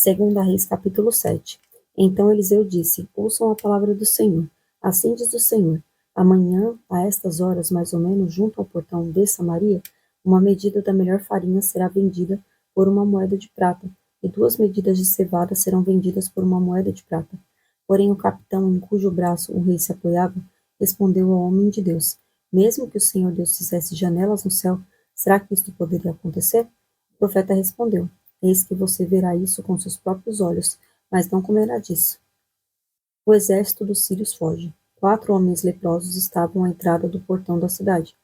Segunda Reis, capítulo 7. Então Eliseu disse: Ouçam a palavra do Senhor. Assim diz o Senhor: Amanhã, a estas horas, mais ou menos, junto ao portão de Samaria, uma medida da melhor farinha será vendida por uma moeda de prata, e 2 medidas de cevada serão vendidas por uma moeda de prata. Porém, o capitão, em cujo braço o rei se apoiava, respondeu ao homem de Deus: Mesmo que o Senhor Deus fizesse janelas no céu, será que isto poderia acontecer? O profeta respondeu: Eis que você verá isso com seus próprios olhos, mas não comerá disso. O exército dos sírios foge. 4 homens leprosos estavam à entrada do portão da cidade.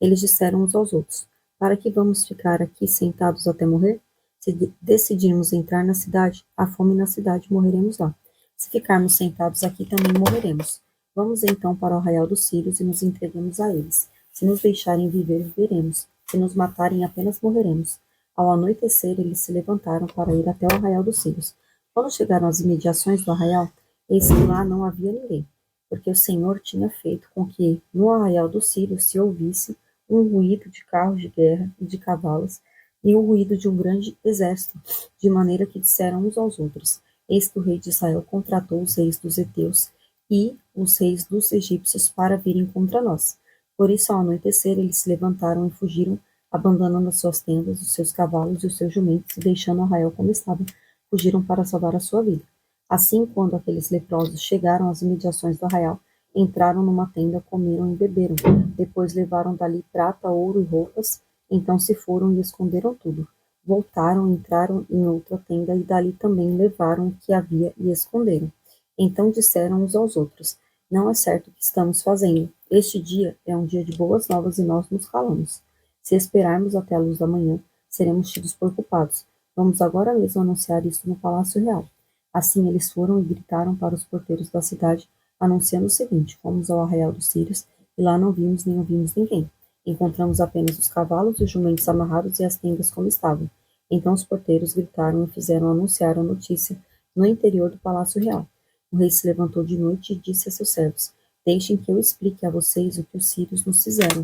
Eles disseram uns aos outros: Para que vamos ficar aqui sentados até morrer? Se decidirmos entrar na cidade, há fome na cidade, morreremos lá. Se ficarmos sentados aqui, também morreremos. Vamos então para o arraial dos sírios e nos entreguemos a eles. Se nos deixarem viver, viveremos. Se nos matarem, apenas morreremos. Ao anoitecer, eles se levantaram para ir até o arraial dos sírios. Quando chegaram às imediações do arraial, eis que lá não havia ninguém, porque o Senhor tinha feito com que no arraial dos sírios se ouvisse um ruído de carros de guerra e de cavalos, e o ruído de um grande exército, de maneira que disseram uns aos outros: Eis que o rei de Israel contratou os reis dos heteus e os reis dos egípcios para virem contra nós. Por isso, ao anoitecer, eles se levantaram e fugiram, abandonando as suas tendas, os seus cavalos e os seus jumentos, e deixando o arraial como estava, fugiram para salvar a sua vida. Assim, quando aqueles leprosos chegaram às imediações do arraial, entraram numa tenda, comeram e beberam. Depois levaram dali prata, ouro e roupas. Então se foram e esconderam tudo. Voltaram, entraram em outra tenda e dali também levaram o que havia e esconderam. Então disseram uns aos outros: Não é certo o que estamos fazendo. Este dia é um dia de boas novas e nós nos calamos. Se esperarmos até a luz da manhã, seremos tidos por culpados. Vamos agora mesmo anunciar isto no Palácio Real. Assim eles foram e gritaram para os porteiros da cidade, anunciando o seguinte: Fomos ao arraial dos sírios, e lá não vimos nem ouvimos ninguém. Encontramos apenas os cavalos e os jumentos amarrados e as tendas como estavam. Então os porteiros gritaram e fizeram anunciar a notícia no interior do palácio real. O rei se levantou de noite e disse a seus servos: Deixem que eu explique a vocês o que os sírios nos fizeram.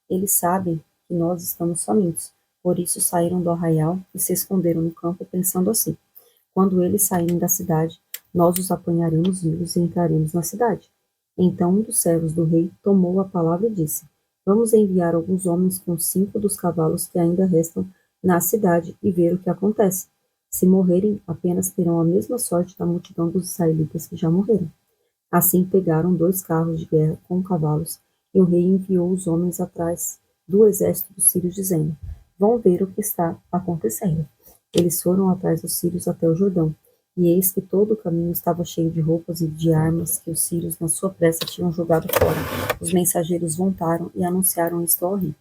Eles sabem que nós estamos famintos. Por isso saíram do arraial e se esconderam no campo, pensando assim: Quando eles saírem da cidade, nós os apanharemos vivos e entraremos na cidade. Então um dos servos do rei tomou a palavra e disse: Vamos enviar alguns homens com 5 dos cavalos que ainda restam na cidade e ver o que acontece. Se morrerem, apenas terão a mesma sorte da multidão dos israelitas que já morreram. Assim pegaram 2 carros de guerra com cavalos, e o rei enviou os homens atrás do exército dos sírios, dizendo: Vão ver o que está acontecendo. Eles foram atrás dos sírios até o Jordão, e eis que todo o caminho estava cheio de roupas e de armas que os sírios, na sua pressa, tinham jogado fora. Os mensageiros voltaram e anunciaram isto ao rei.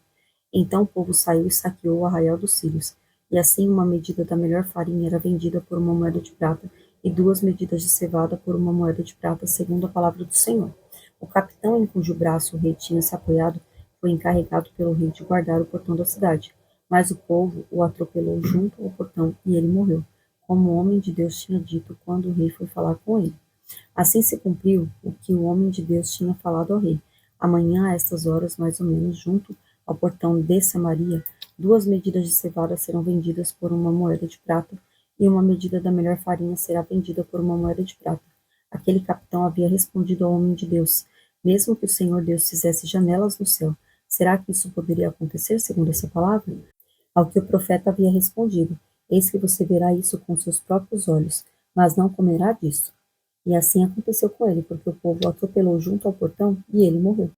Então o povo saiu e saqueou o arraial dos sírios, e assim uma medida da melhor farinha era vendida por uma moeda de prata, e 2 medidas de cevada por uma moeda de prata, segundo a palavra do Senhor. O capitão em cujo braço o rei tinha se apoiado foi encarregado pelo rei de guardar o portão da cidade. Mas o povo o atropelou junto ao portão e ele morreu, como o homem de Deus tinha dito quando o rei foi falar com ele. Assim se cumpriu o que o homem de Deus tinha falado ao rei. Amanhã, a estas horas, mais ou menos, junto ao portão de Samaria, 2 medidas de cevada serão vendidas por uma moeda de prata, e uma medida da melhor farinha será vendida por uma moeda de prata. Aquele capitão havia respondido ao homem de Deus: Mesmo que o Senhor Deus fizesse janelas no céu, será que isso poderia acontecer segundo essa palavra? Ao que o profeta havia respondido: Eis que você verá isso com seus próprios olhos, mas não comerá disso. E assim aconteceu com ele, porque o povo o atropelou junto ao portão e ele morreu.